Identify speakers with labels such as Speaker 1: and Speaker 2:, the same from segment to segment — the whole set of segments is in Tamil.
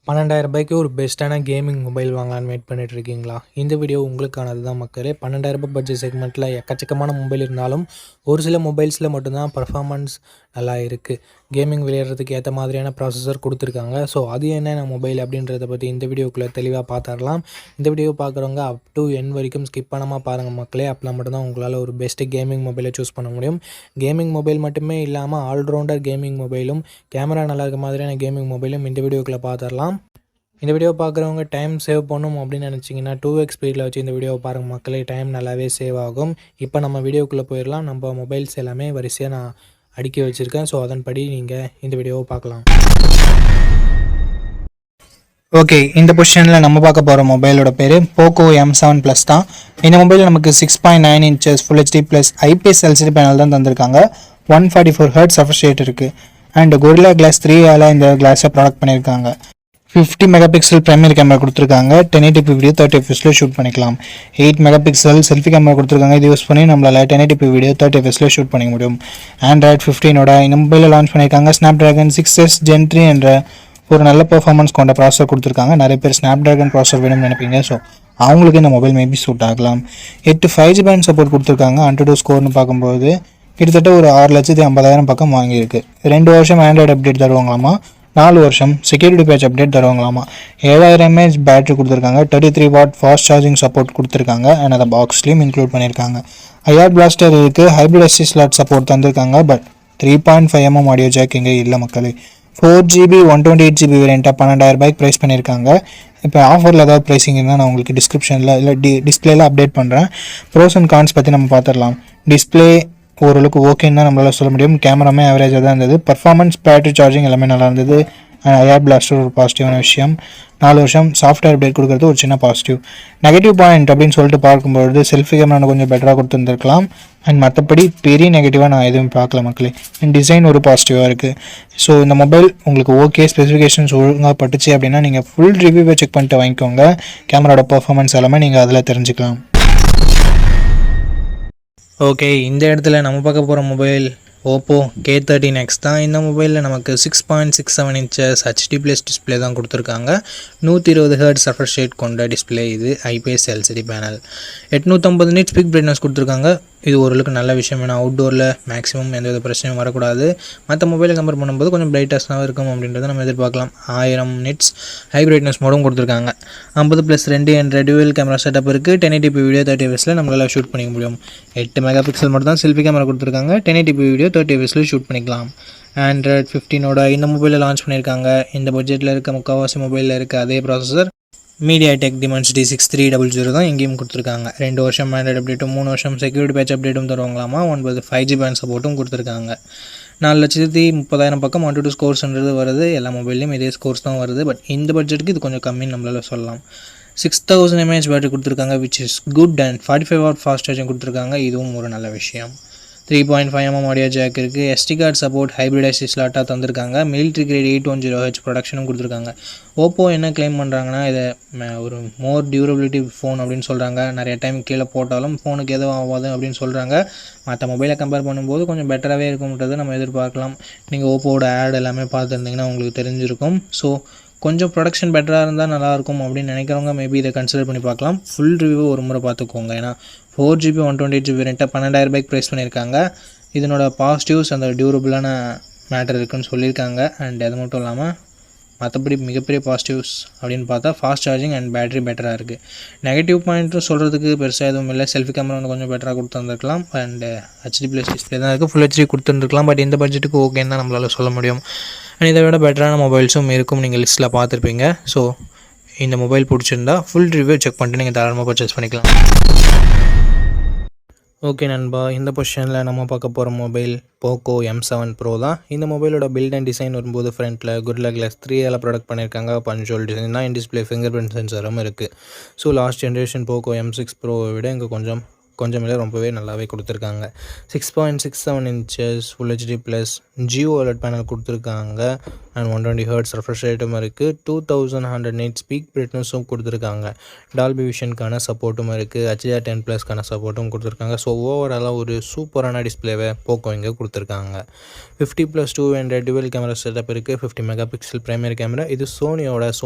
Speaker 1: ரூ. 12,000க்கு ஒரு பெஸ்ட்டான கேமிங் மொபைல் வாங்கலான்னு வெயிட் பண்ணிட்டு இருக்கீங்களா? இந்த வீடியோ உங்களுக்கானது தான் மக்களே. ரூ. 12,000 பட்ஜெட் செக்மெண்ட்டில் எக்கச்சக்கமான மொபைல் இருந்தாலும், ஒரு சில மொபைல்ஸில் மட்டும்தான் பர்ஃபார்மன்ஸ் நல்லா இருக்குது. கேமிங் விளையாடுறதுக்கு ஏற்ற மாதிரியான ப்ராசஸர் கொடுத்துருக்காங்க. ஸோ அது என்னென்ன மொபைல் அப்படின்றத பற்றி இந்த வீடியோக்குள்ளே தெளிவாக பார்த்துடலாம். இந்த வீடியோ பார்க்குறவங்க அப் டு என் வரைக்கும் ஸ்கிப் பண்ணாமல் பாருங்கள் மக்களே. அப்போலாம் மட்டும்தான் உங்களால் ஒரு பெஸ்ட்டு கேமிங் மொபைலை சூஸ் பண்ண முடியும். கேமிங் மொபைல் மட்டுமே இல்லாமல் ஆல்ரவுண்டர் கேமிங் மொபைலும், கேமரா நல்லா இருக்க மாதிரியான கேமிங் மொபைலும் இந்த வீடியோக்குள்ளே பார்த்துடலாம். இந்த வீடியோ பார்க்குறவங்க டைம் சேவ் பண்ணணும் அப்படின்னு நினச்சிங்கன்னா 2x ஸ்பீடில் வச்சு இந்த வீடியோவை பாருங்கள் மக்களே. டைம் நல்லாவே சேவ் ஆகும். இப்போ நம்ம வீடியோக்குள்ளே போயிடலாம். நம்ம மொபைல்ஸ் எல்லாமே வரிசையாக நான் அடுக்கி வச்சுருக்கேன். ஸோ அதன்படி நீங்கள் இந்த வீடியோவை பார்க்கலாம். ஓகே, இந்த பொசிஷனில் நம்ம பார்க்க போகிற மொபைலோட பேர் போக்கோ M7 Plus தான். இந்த மொபைல் நமக்கு 6.9 inches Full HD plus IPS LCD panel தான் தந்திருக்காங்க. 144 Hz ரெஃப்ரெஷ் ரேட் இருக்குது. அண்ட் Gorilla Glass 3ஆல் இந்த கிளாஸை ப்ராடக்ட் பண்ணியிருக்காங்க. 50 மெகாபிக்சல் பிரைமரி கேமரா கொடுத்துருக்காங்க. 1080p வீடியோ 30 fps ஷூட் பண்ணிக்கலாம். 8 மெகாபிக்சல் செல்ஃபி கேமரா கொடுத்துருக்காங்க. இது யூஸ் பண்ணி நம்மளால் 1080p வீடியோ 30 fps ஷூட் பண்ணிக்க முடியும். ஆண்ட்ராய்ட் 15ஓட இந்த மொபைலில் லான்ச் பண்ணியிருக்காங்க. Snapdragon 6s Gen 3 என்ற ஒரு நல்ல பெர்ஃபார்மன்ஸ் கொண்ட ப்ராசஸர் கொடுத்துருக்காங்க. நிறைய பேர் Snapdragon ப்ராசஸர் வேணும்னு நினைப்பீங்க. ஸோ அவங்களுக்கு இந்த மொபைல் மேபி சூட் ஆகலாம். 8 5G பேண்ட் சப்போர்ட் கொடுத்துருக்காங்க. AnTuTu ஸ்கோர்னு பார்க்கும்போது கிட்டத்தட்ட ஒரு 6,50,000 பக்கம் வாங்கியிருக்கு. 2 வருஷம் ஆண்ட்ராய்டு அப்டேட் தருவாங்களாமா. 4 வருஷம் செக்யூரிட்டி பேட்ச் அப்டேட் தருவாங்களாமா. 7000 mAh பேட்டரி கொடுத்துருக்காங்க. 33 வாட் ஃபாஸ்ட் சார்ஜிங் சப்போர்ட் கொடுத்துருக்காங்க. அண்ட் அதை பாக்ஸ்லேயும் இன்க்ளூட் பண்ணியிருக்காங்க. IR பிளாஸ்டர் இருக்குது. ஹைப்ரிட் SD ஸ்லாட் சப்போர்ட் தந்திருக்காங்க. பட் 3.5mm ஆடியோ ஜாக் இங்கே இல்லை மக்களே. 4GB 128GB வேரியண்ட்டாக 12,000 ப்ரைஸ் பண்ணியிருக்காங்க. இப்போ ஆஃபரில் ஏதாவது ப்ரைஸிங் இருந்தால் நான் உங்களுக்கு டிஸ்கிரிப்ஷனில் இல்லை டிஸ்பிளேல அப்டேட் பண்ணுறேன். ப்ரோஸ் அண்ட் கான்ஸ் பற்றி நம்ம பார்த்துடலாம். டிஸ்பிளே ஓரளவுக்கு ஓகேன்னு தான் நம்மளால் சொல்ல முடியும். கேமராமே ஆவரேஜாக தான் இருந்தது. பர்ஃபார்மன்ஸ், பேட்டரி சார்ஜிங் எல்லாமே நல்லா இருந்தது. ஐஆர் பிளாஸ்டர் ஒரு பாசிட்டிவான விஷயம். 4 வருஷம் சாஃப்ட்வேர் அப்டேட் கொடுக்குறது ஒரு சின்ன பாசிட்டிவ். நெகட்டிவ் பாயிண்ட் அப்படின்னு சொல்லிட்டு பார்க்கும்பொழுது செல்ஃபி கேமரா கொஞ்சம் பெட்டராக கொடுத்துருந்துருக்கலாம். அண்ட் மற்றபடி பெரிய நெகட்டிவாக நான் எதுவும் பார்க்கல மக்களே. அண்ட் டிசைன் ஒரு பாசிட்டிவாக இருக்குது. ஸோ இந்த மொபைல் உங்களுக்கு ஓகே, ஸ்பெசிஃபிகேஷன்ஸ் ஒழுங்காக பட்டுச்சு அப்படின்னா நீங்கள் ஃபுல் ரிவ்யூவை செக் பண்ணிட்டு வாங்கிக்கோங்க. கேமராவோட பர்ஃபார்மன்ஸ் எல்லாமே நீங்கள் அதில் தெரிஞ்சுக்கலாம். ஓகே, இந்த இடத்துல நம்ம பார்க்க போகிற மொபைல் ஓப்போ K13X தான். இந்த மொபைலில் நமக்கு 6.67 inches HD ப்ளஸ் டிஸ்பிளே தான் கொடுத்துருக்காங்க. 120 Hz ரெஃப்ரெஷ் ரேட் கொண்ட டிஸ்பிளே. இது IPS LCD panel. 850 nits big brightness கொடுத்துருக்காங்க. இது ஓரளவுக்கு நல்ல விஷயம். ஏன்னா அவுட்டோரில் மேக்ஸிமம் எந்த வித பிரச்சனையும் வரக்கூடாது. மற்ற மொபைலை கம்பேர் பண்ணும்போது கொஞ்சம் பிரைட்டஸ்ட்டாக இருக்கும் அப்படின்றத நம்ம எதிர்பார்க்கலாம். 1000 nits ஹை பிரைட்னஸ் மோடும் கொடுத்துருக்காங்க. 50+2 என்ற டியூவல் கேமரா செட்டப் இருக்குது. 1080p வீடியோ 30 fps நம்மளால் ஷூட் பண்ணிக்க முடியும். 8 மெகாபிக்சல் மட்டும் தான் செல்ஃபி கேமரா கொடுத்துருக்காங்க. 1080p வீடியோ 30 fps ஷூட் பண்ணிக்கலாம். ஆண்ட்ராய்ட் 15ஓட இந்த மொபைலில் லான்ச் பண்ணியிருக்காங்க. இந்த பட்ஜெட்டில் இருக்க முக்கால்வாசி மொபைலில் இருக்க அதே ப்ராசஸர் MediaTek Dimensity 6300 தான் எங்கேயும் கொடுத்துருக்காங்க. 2 வருஷம் ஆண்ட்ராய்டு அப்டேட்டும் 3 வருஷம் செக்யூரிட்டி பேட்ச் அப்டேட்டும் தருவாங்களாமா. 9 5G பேண்ட் சப்போர்ட்டும் கொடுத்துருக்காங்க. 4,30,000 பக்கம் AnTuTu ஸ்கோர்ஸ்ன்றது வருது. எல்லா மொபைல்லையும் இதே ஸ்கோர்ஸ் தான் வருது. பட் இந்த பட்ஜெட்டுக்கு இது கொஞ்சம் கம்மின்னு நம்மளால் சொல்லலாம். 6000 mAh பேட்டரி கொடுத்துருக்காங்க, which is good. And 45 watt fast charging கொடுத்துருக்காங்க. இதுவும் ஒரு நல்ல விஷயம். 3.5mm ஆடியோ ஜாக் இருக்குது. SD card support hybrid SD ஸ்லாட்டாக தந்திருக்காங்க. மிலிட்ரி கிரேட் 810H ப்ரொடக்ஷனும் கொடுத்துருக்காங்க. ஓப்போ என்ன கிளைம் பண்ணுறாங்கன்னா, இதை ஒரு மோர் டியூரபிலிட்டி ஃபோன் அப்படின்னு சொல்கிறாங்க. நிறைய டைம் கீழே போட்டாலும் ஃபோனுக்கு எதுவும் ஆகாது அப்படின்னு சொல்கிறாங்க. மற்ற மொபைலை கம்பேர் பண்ணும்போது கொஞ்சம் பெட்டராகவே இருக்கும்ன்றதை நம்ம எதிர்பார்க்கலாம். நீங்கள் ஓப்போவோட ஆட் எல்லாமே பார்த்துருந்தீங்கன்னா உங்களுக்கு தெரிஞ்சிருக்கும். ஸோ கொஞ்சம் ப்ரொடக்ஷன் பெட்டராக இருந்தால் நல்லாயிருக்கும் அப்படின்னு நினைக்கிறவங்க மேபி இதை கன்சிடர் பண்ணி பார்க்கலாம். ஃபுல் ரிவ்யூ ஒரு முறை பார்த்துக்கோங்க. ஏன்னா 4GB 128GB வேரியண்ட்டாக 12,000 ப்ரைஸ் பண்ணியிருக்காங்க. இதனோட பாசிட்டிவ்ஸ் அந்த டியூரபிளான மேட்டர் இருக்குதுன்னு சொல்லியிருக்காங்க. அண்ட் அது மட்டும் இல்லாமல் மற்றபடி மிகப்பெரிய பாசிட்டிவ்ஸ் அப்படின்னு பார்த்தா ஃபாஸ்ட் சார்ஜிங் அண்ட் பேட்டரி பெட்டராக இருக்குது. நெகட்டிவ் பாயிண்ட்டும் சொல்கிறதுக்கு பெருசாக எதுவும் இல்லை. செல்ஃபி கேமரா வந்து கொஞ்சம் பெட்டராக கொடுத்துருந்துருக்கலாம். அண்ட் HD ப்ளஸ் டிஸ்பிளே தான் இருக்குது. Full HD கொடுத்துருந்துருக்கலாம். பட் இந்த பட்ஜெட்டுக்கு ஓகேன்னு தான் நம்மளால் சொல்ல முடியும். அண்ட் இதை விட பெட்டரான மொபைல்ஸும் இருக்கும். நீங்கள் லிஸ்ட்டில் பார்த்துருப்பீங்க. ஸோ இந்த மொபைல் பிடிச்சிருந்தா ஃபுல் ரிவ்யூ செக் பண்ணிட்டு நீங்கள் தாராளமாக பர்ச்சேஸ் பண்ணிக்கலாம். ஓகே நண்பா, இந்த பொசிஷனில் நம்ம பார்க்க போகிற மொபைல் போக்கோ M7 Pro தான். இந்த மொபைலோட பில்ட் அண்ட் டிசைன் வரும்போது ஃப்ரண்ட்டில் Gorilla Glass 3ஆல் ப்ராடக்ட் பண்ணியிருக்காங்க. பஞ்சுவல் டிசைன் தான். இன் டிஸ்பிளே ஃபிங்கர் பிரிண்ட் சென்சரும் இருக்குது. So last generation Poco M6 Proவை விட இங்கே கொஞ்சம் இல்லை ரொம்பவே நல்லாவே கொடுத்துருக்காங்க. 6.67 inches Full HD plus GOLED panel கொடுத்துருக்காங்க. அண்ட் 120 ஹர்ட்ஸ் ரெஃப்ரெஷ் ரேட்டும் இருக்குது. 2100 nits பீக் பிரைட்னஸும் கொடுத்துருக்காங்க. டால்பி விஷனுக்கான சப்போர்ட்டும் இருக்குது. HDR10+க்கான சப்போர்ட்டும் கொடுத்துருக்காங்க. ஸோ ஓவராலாக ஒரு சூப்பரான டிஸ்பிளேவை போக்கோ இங்கே கொடுத்துருக்காங்க. 50+2 என்ற டுவெல் கேமரா செட்டப் இருக்குது. 50 மெகா பிக்சல் பிரைமரி கேமரா. இது சோனி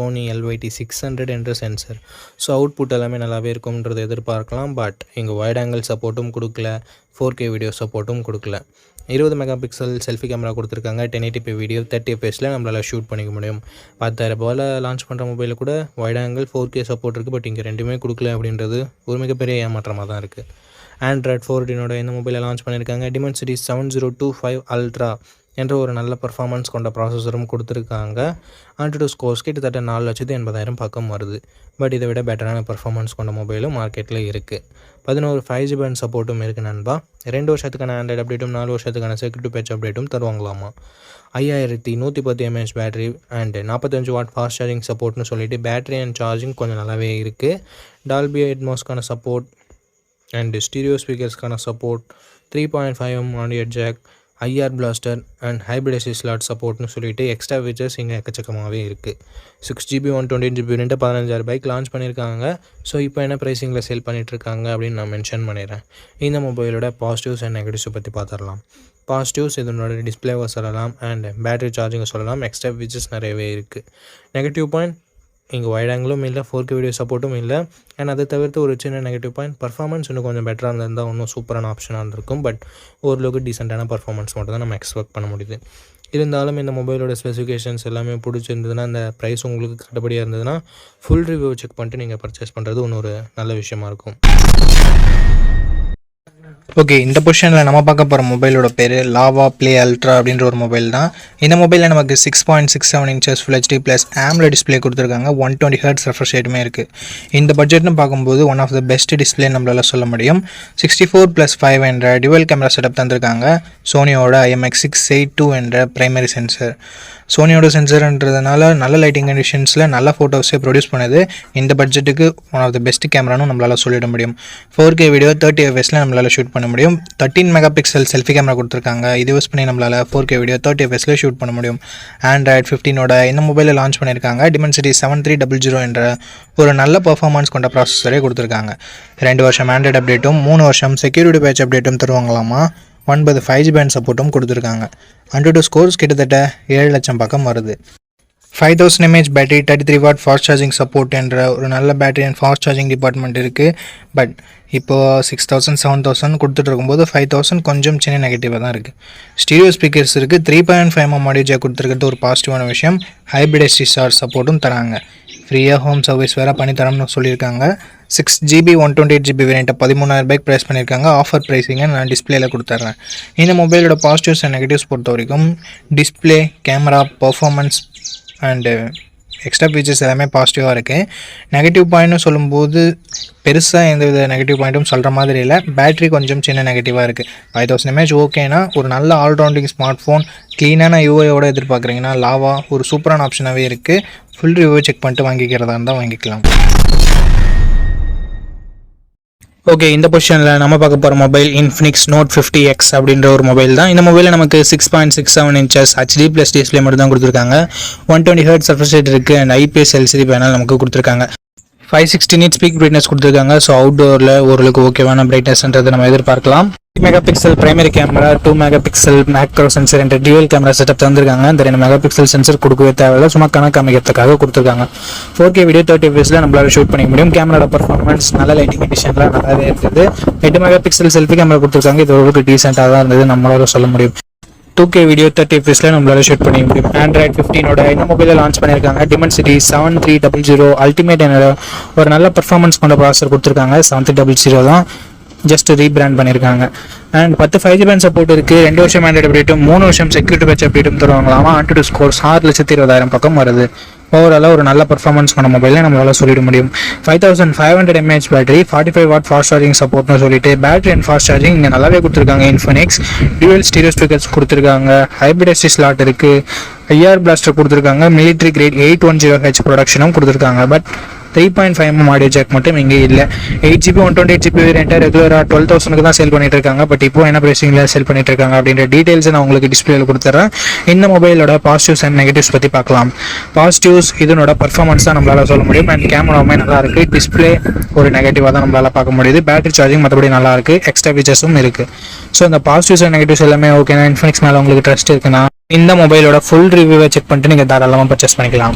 Speaker 1: LYT600 என்ற சென்சர். ஸோ அவுட்புட் எல்லாமே நல்லாவே இருக்கும்ன்றது எதிர்பார்க்கலாம். பட் இங்கே வைட் ஆங்கிள் சப்போர்ட்டும் கொடுக்கல, 4K வீடியோ சப்போர்ட்டும் கொடுக்கல. 20 மெகா பிக்சல் செல்ஃபி கேமரா கொடுத்துருக்காங்க. 1080p வீடியோ 30 fps நம்மளால் ஷூட் பண்ணிக்க முடியும். 10,000 ரூபாயில் லான்ச் பண்ணுற மொபைலில் கூட வைட் ஆங்கிள் 4K சப்போர்ட் இருக்குது. பட் இங்கே ரெண்டுமே கொடுக்கல அப்படின்றது ஒரு மிகப்பெரிய ஏமாற்றமாக தான் இருக்குது. Android 14 இந்த மொபைலை லான்ச் பண்ணியிருக்காங்க. Dimensity 7025 Ultra என்ற ஒரு நல்ல பர்ஃபார்மன்ஸ் கொண்ட ப்ராசஸரும் கொடுத்துருக்காங்க. AnTuTu ஸ்கோர்ஸ் கிட்டத்தட்ட 4,80,000 பக்கம் வருது. பட் இதை விட பெட்டரான பர்ஃபார்மன்ஸ் கொண்ட மொபைலும் மார்க்கெட்டில் இருக்குது. 11 5G பேண்ட் சப்போர்ட்டும் இருக்குது நண்பா. 2 வருஷத்துக்கான ஆண்ட்ராய்டு அப்டேட்டும் 4 வருஷத்துக்கான செக்யூரிட்டி பேட்ச் அப்டேட்டும் தருவாங்களாமா. 5110 mAh battery and 45 watt fast charging சப்போர்ட்னு சொல்லிட்டு பேட்டரி அண்ட் சார்ஜிங் கொஞ்சம் நல்லாவே இருக்குது. டால்பி அட்மாஸ்க்கான சப்போர்ட் அண்ட் ஸ்டீரியோ ஸ்பீக்கர்ஸ்க்கான support, 3.5mm audio jack, IR blaster and hybrid SD slot சப்போர்ட்னு சொல்லிட்டு எக்ஸ்ட்ரா ஃபீச்சர்ஸ் இங்கே எக்கச்சக்கமாகவே இருக்குது. 6GB 128GB 15,000 ரூபாய்க்கு லான்ச் பண்ணியிருக்காங்க. ஸோ இப்போ என்ன ப்ரைஸிங்கில் சேல் பண்ணிகிட்ருக்காங்க அப்படின்னு நான் மென்ஷன் பண்ணிடுறேன். இந்த மொபைலோட பாசிட்டிவ்ஸ் அண்ட் நெகட்டிவ்ஸை பற்றி பார்த்துடலாம். பாசிட்டிவ்ஸ் இதனோட டிஸ்பிளேவை சொல்லலாம் அண்ட் பேட்டரி சார்ஜிங்கை சொல்லலாம். எக்ஸ்ட்ரா ஃபீச்சர்ஸ் நிறையவே இருக்குது. நெகட்டிவ் பாயிண்ட், இங்கே வைட் ஆங்கிளும் இல்லை, 4K வீடியோ சப்போர்ட்டும் இல்லை. அண்ட் அதை தவிர்த்து ஒரு சின்ன நெகட்டிவ் பாயிண்ட், பர்ஃபார்மன்ஸ் இன்னும் கொஞ்சம் பெட்டராக இருந்திருந்தால் இன்னும் சூப்பரான ஆப்ஷனாக இருந்திருக்கும். பட் ஓரளவுக்கு டீசெண்டான பர்ஃபார்மன்ஸ் மட்டும் தான் நம்ம எக்ஸ்பெக்ட் பண்ண முடியுது. இருந்தாலும் இந்த மொபைலோட ஸ்பெசிஃபிகேஷன்ஸ் எல்லாமே பிடிச்சிருந்ததுன்னா, அந்த ப்ரைஸ் உங்களுக்கு கட்டுப்படியாக இருந்ததுன்னா ஃபுல் ரிவ்யூ செக் பண்ணிட்டு நீங்கள் பர்ச்சேஸ் பண்ணுறது இன்னொரு நல்ல விஷயமா இருக்கும். ஓகே, இந்த பொசிஷனில் நம்ம பார்க்க போகிற மொபைலோட பேர் லாவா ப்ளே அல்ட்ரா அப்படின்ற ஒரு மொபைல் தான். இந்த மொபைலில் நமக்கு 6.67 inches Full HD + AMOLED display கொடுத்துருக்காங்க. 120 Hz ரெஃப்ரெஷ் ரேட்டுமே இருக்குது. இந்த பட்ஜெட்னு பார்க்கும்போது one of the best display நம்மளால் சொல்ல முடியும். 64+5 என்ற டுவெல் கேமரா செட்டப் தந்திருக்காங்க. சோனியோட IMX682 என்ற பிரைமரி சென்சர். சோனியோட சென்சர்ன்றதுனால நல்ல லைட்டிங் கண்டிஷன்ஸில் நல்ல ஃபோட்டோஸே ப்ரொடியூஸ் பண்ணுது. இந்த பட்ஜெட்டுக்கு ஒன் ஆஃப் த பெஸ்ட் கேமரானும் நம்மளால் சொல்லிட முடியும். 4K வீடியோ 30 fps நம்மளால் ஷூட் பண்ண முடியும். 13 மெகா பிக்சல் செல்ஃபி கேமரா கொடுத்துருக்காங்க. இது யூஸ் பண்ணி நம்மளால் 4K வீடியோ 30 fps ஷூட் பண்ண முடியும். Android 15 இந்த மொபைலில் லான்ச் பண்ணியிருக்காங்க. Dimensity 7300 என்ற ஒரு நல்ல பர்ஃபார்மன்ஸ் கொண்ட ப்ராசஸரே கொடுத்துருக்காங்க. 2 வருஷம் ஆண்ட்ராய்டு அப்டேட்டும் 3 வருஷம் செக்யூரிட்டி பேட்ச் அப்டேட்டும் தருவாங்களாமா. 9 5G பேண்ட் சப்போர்ட்டும் கொடுத்துருக்காங்க. AnTuTu ஸ்கோர்ஸ் கிட்டத்தட்ட 7 லட்சம் பக்கம் வருது. 5000 mAh battery, 33 watt fast charging support என்ற ஒரு நல்ல battery and fast charging department இருக்குது. பட் இப்போது 6000 7000 கொடுத்துட்டு இருக்கும்போது 5000 கொஞ்சம் சின்ன நெகட்டிவாக தான் இருக்குது. ஸ்டீரியோ ஸ்பீக்கர்ஸ் இருக்குது. 3.5mm ஆடியோ ஜாக் கொடுத்துருக்கிறது ஒரு பாசிட்டிவான விஷயம். ஹைப்ரிட் எஸ்டி ஸ்லாட் சப்போர்ட்டும் தராங்க. ஃப்ரீயாக ஹோம் சர்வீஸ் வேறு பண்ணித்தரோம்னு சொல்லியிருக்காங்க. 6GB 128GB வேரியண்ட்டை 13,000 ரூபாய்க்கு ப்ரைஸ் பண்ணியிருக்காங்க. ஆஃபர் ப்ரைஸிங்கை நான் டிஸ்பிளேயில் கொடுத்துட்றேன். இந்த மொபைலோட பாசிட்டிவ்ஸ் அண்ட் நெகட்டிவ்ஸ் பொறுத்த வரைக்கும் display, camera, performance and extra features எல்லாமே பாசிட்டிவாக இருக்குது. நெகட்டிவ் பாயிண்ட்னு சொல்லும்போது பெருசாக எந்த வித நெகட்டிவ் பாயிண்ட்டும் சொல்கிற மாதிரி இல்லை. பேட்டரி கொஞ்சம் சின்ன நெகட்டிவாக இருக்குது. 5000 mAh ஓகேனா ஒரு நல்ல ஆல்ரவுண்டிங் ஸ்மார்ட் ஃபோன், க்ளீனான யூஐயோடு எதிர்பார்க்குறீங்கன்னா லாவா ஒரு சூப்பரான ஆப்ஷனாகவே இருக்குது. ஃபுல் ரிவ்யூ செக் பண்ணிட்டு வாங்கிக்கிறதா இருந்தால் வாங்கிக்கலாம். ஓகே, இந்த பொசிஷனில் நம்ம பார்க்க போகிற மொபைல் Infinix Note 50X அப்படின்ற ஒரு மொபைல் தான். இந்த மொபைலில் நமக்கு 6.67 inches HD+ டிஸ்பிளே மட்டும் தான் கொடுத்துருக்காங்க. 120 Hz ரெஃப்ரெஷ் ரேட் இருக்குது அண்ட் IPS LCD பேனல் நமக்கு கொடுத்துருக்காங்க. 560 nits பீக் பிரைட்னஸ் கொடுத்துருக்காங்க. ஸோ அவுட்டோரில் ஓரளவுக்கு ஓகேவான பிரைட்னஸ்ன்றதை நம்ம எதிர்பார்க்கலாம். 3 mega pixel primary camera, 2 mega pixel macro sensor என்ற டியூவல் கேமரா செட்டப் தந்திருக்காங்க. இந்த 2 மெகா பிக்சல் சென்சர் கொடுக்கவே தேவையில்லை, சும்மா கணக்கு அமைக்கிறதுக்காக கொடுத்துருக்காங்க. 4K வீடியோ 30 fps நம்மளால ஷூட் பண்ணிக்க முடியும். கேமராட பர்ஃபார்மன்ஸ் நல்ல லைட்டிங் கண்டிஷன்லாம் நல்லாவே இருந்தது. 8 மெகா பிக்சல் செல்ஃபி கேமரா கொடுத்துருக்காங்க. இது ஓரளவுக்கு டீசெண்டாக தான் இருந்தது நம்மளால சொல்ல முடியும். 2K வீடியோ 30 fps நம்மளால ஷூட் பண்ணிக்க முடியும். Android 15 இந்த மொபைலில் லான்ச் பண்ணியிருக்காங்க. Dimensity 7300 அல்டிமேட் என்ற ஒரு நல்ல பர்ஃபார்மன்ஸ் கொண்ட ப்ராசஸர் கொடுத்துருக்காங்க. 7300 தான், ஜஸ்ட் ரீபிராண்ட் பண்ணியிருக்காங்க. அண்ட் 10 5G பேண்ட் சப்போர்ட் இருக்குது. 2 வருஷம் ஆண்ட்ராய்டு அப்டேட்டும் 3 வருஷம் செக்யூரிட்டி பேட்ச் அப்டேட்டும் தருவாங்களாமா. AnTuTu ஸ்கோர்ஸ் 6,20,000 பக்கம் வருது. ஓவராலாக ஒரு நல்ல பர்ஃபார்மன்ஸ் கொண்ட மொபைலில் நம்மளால சொல்லிட முடியும். 5500 mAh battery, 45 watt fast charging சப்போர்ட்னு சொல்லிட்டு பேட்டரி அண்ட் ஃபாஸ்ட் சார்ஜிங் இங்கே நல்லாவே கொடுத்துருக்காங்க. Infinix டியூவல் ஸ்டீரியோ ஸ்பீக்கர்ஸ் கொடுத்துருக்காங்க. ஹைப்ரிட் எஸ்டி ஸ்லாட் இருக்குது. IR பிளாஸ்டர் கொடுத்துருக்காங்க. மிலிட்ரி கிரேட் 810H ப்ரொடக்ஷனும் கொடுத்துருக்காங்க. பட்
Speaker 2: 3.5mm ஆடியோ ஜாக் மட்டும் இங்கே இல்லை. 8GB 128GB வேரியண்ட்டை ரெகுலராக 12,000 தான் சேல் பண்ணிட்டு இருக்காங்க. பட் இப்போ என்ன ப்ரைஸிங்கில் சேல் பண்ணிட்டு இருக்காங்க அப்படின்ற டீட்டெயில்ஸை நான் உங்களுக்கு டிஸ்பிளேல கொடுத்துட்றேன். இந்த மொபைலோட பாசிட்டிவ்ஸ் அண்ட் நெகட்டிவ்ஸ் பற்றி பார்க்கலாம். பாசிட்டிவ்ஸ் இதனோட பர்ஃபார்மன்ஸ் தான் நம்மளால் சொல்ல முடியும். அண்ட் கேமராவுமே நல்லா இருக்குது. டிஸ்பிளே ஒரு நெகட்டிவாக தான் நம்மளால் பார்க்க முடியுது. பேட்டரி சார்ஜிங் மற்றபடி நல்லா இருக்குது. எக்ஸ்ட்ரா ஃபீச்சர்ஸும் இருக்குது. ஸோ இந்த பாசிட்டிவ்ஸ் அண்ட் நெகட்டிவ்ஸ் எல்லாமே ஓகேனா, இன்ஃபினிக்ஸ் மேலே உங்களுக்கு ட்ரஸ்ட் இருக்குன்னா இந்த மொபைலோட ஃபுல் ரிவ்யூவை செக் பண்ணிட்டு நீங்கள் தாராளமாக பர்ச்சேஸ் பண்ணிக்கலாம்.